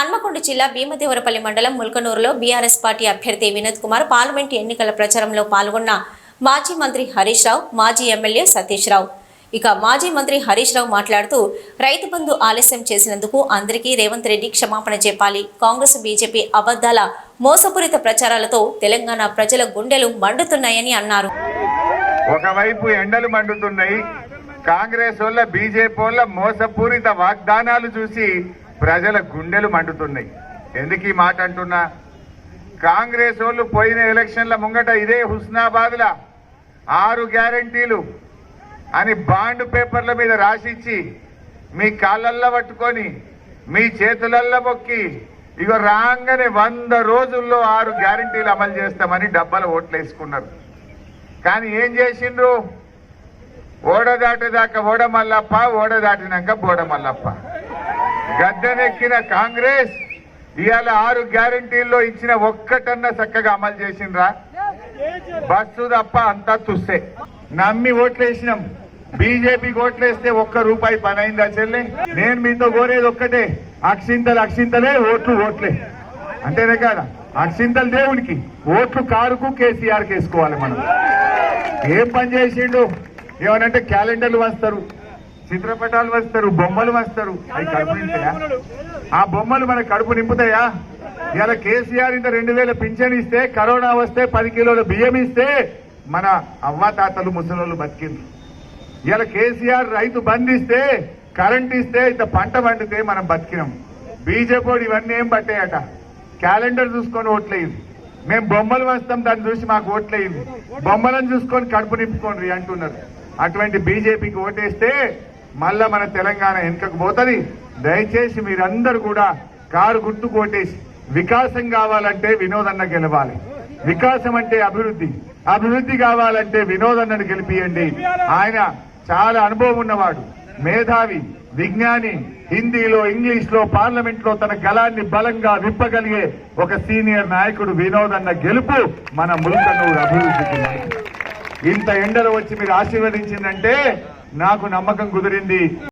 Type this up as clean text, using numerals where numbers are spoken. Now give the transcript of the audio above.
హన్మకొండ జిల్లా భీమదేవరపల్లి మండలం ముల్కనూరులో BRS party అభ్యర్థి వినోద్ కుమార్ పార్లమెంట్ ఎన్నికల ప్రచారంలో పాల్గొన్న మాజీ మంత్రి హరీష్ రావు, మాజీ ఎమ్మెల్యే సతీష్ రావు. ఇక మాజీ మంత్రి హరీష్ రావు మాట్లాడుతూ రైతు బంధు ఆలస్యం చేసినందుకు అందరికీ రేవంత్ రెడ్డి క్షమాపణ చెప్పాలి. కాంగ్రెస్ బీజేపీ అబద్ధాల మోసపూరిత ప్రచారాలతో తెలంగాణ ప్రజల గుండెలు మండుతున్నాయని అన్నారు. ఒకవైపు ఎండలు మండుతున్నాయి, కాంగ్రెస్ వాళ్ళ బీజేపీ వాళ్ళ మోసపూరిత వాగ్దానాలు చూసి ప్రజల గుండెలు మండుతున్నాయి. ఎందుకు ఈ మాట అంటున్నా? కాంగ్రెస్ వాళ్ళు పోయిన ఎలక్షన్ల ముంగట ఇదే హుస్నాబాద్ల 6 గ్యారంటీలు అని బాండ్ పేపర్ల మీద రాసిచ్చి మీ కాళ్ళల్లో పట్టుకొని మీ చేతులల్లో మొక్కి ఇగో రాగానే 100 రోజుల్లో 6 గ్యారంటీలు అమలు చేస్తామని డబ్బాల ఓట్లు వేసుకున్నారు. కానీ ఏం చేసిండ్రు? ఓడదాటేదాకా ఓడమల్లప్ప, ఓడదాటినాక బోడమల్లప్ప. గద్దెనెక్కిన కాంగ్రెస్ ఇవాళ 6 గ్యారంటీల్లో ఇచ్చిన ఒక్కటన్నా చక్కగా అమలు చేసిండ్రా? బస్సు తప్ప అంతా తుస్సే. నమ్మి ఓట్లేసినాం, బీజేపీకి ఓట్లేస్తే ₹1 పని అయిందా చెల్లె? నేను మీతో కోరేది ఒక్కటే, అక్షింతలే ఓట్లే అంటేనే కదా. అక్షింతలు దేవునికి, ఓట్లు కారుకు కేసీఆర్కి వేసుకోవాలి. మనం ఏం పని చేసిండు? ఏమనంటే క్యాలెండర్లు వస్తారు, చిత్రపటాలు వస్తారు, బొమ్మలు వస్తారు. అవి కడుపు నింపుతాయా? ఆ బొమ్మలు మన కడుపు నింపుతాయా? ఇలా కేసీఆర్ ఇంత 2000 పింఛన్ ఇస్తే, కరోనా వస్తే 10 కిలోల బియ్యం ఇస్తే మన అవ్వాతాతలు ముసలోళ్ళు బతికిండ్రు. ఇలా కేసీఆర్ రైతు బంధిస్తే, కరెంట్ ఇస్తే, ఇంత పంట పండితే మనం బతికినాం. బీజేపీ ఇవన్నీ ఏం పట్టాయట? క్యాలెండర్ చూసుకొని ఓట్లేయింది. మేము బొమ్మలు వస్తాం, దాన్ని చూసి మాకు ఓట్లేయింది. బొమ్మలను చూసుకొని కడుపు నింపుకోండి అంటున్నారు. అటువంటి బీజేపీకి ఓటేస్తే మళ్ళా మన తెలంగాణ వెనుకకు పోతుంది. దయచేసి మీరందరూ కూడా కారు గుర్తుకు ఓటేసి, వికాసం కావాలంటే వినోదన్న గెలవాలి. వికాసం అంటే అభివృద్ధి కావాలంటే వినోదన్నను గెలిపియండి. ఆయన చాలా అనుభవం ఉన్నవాడు, మేధావి, విజ్ఞాని. హిందీలో, ఇంగ్లీష్ లో, పార్లమెంట్ లో తన గళాన్ని బలంగా విప్పగలిగే ఒక సీనియర్ నాయకుడు వినోదన్న గెలుపు మన ముల్కనూరు అభివృద్ధికి. ఇంత ఎండలు వచ్చి మీరు ఆశీర్వదించిందంటే నాకు నమ్మకం కుదిరింది.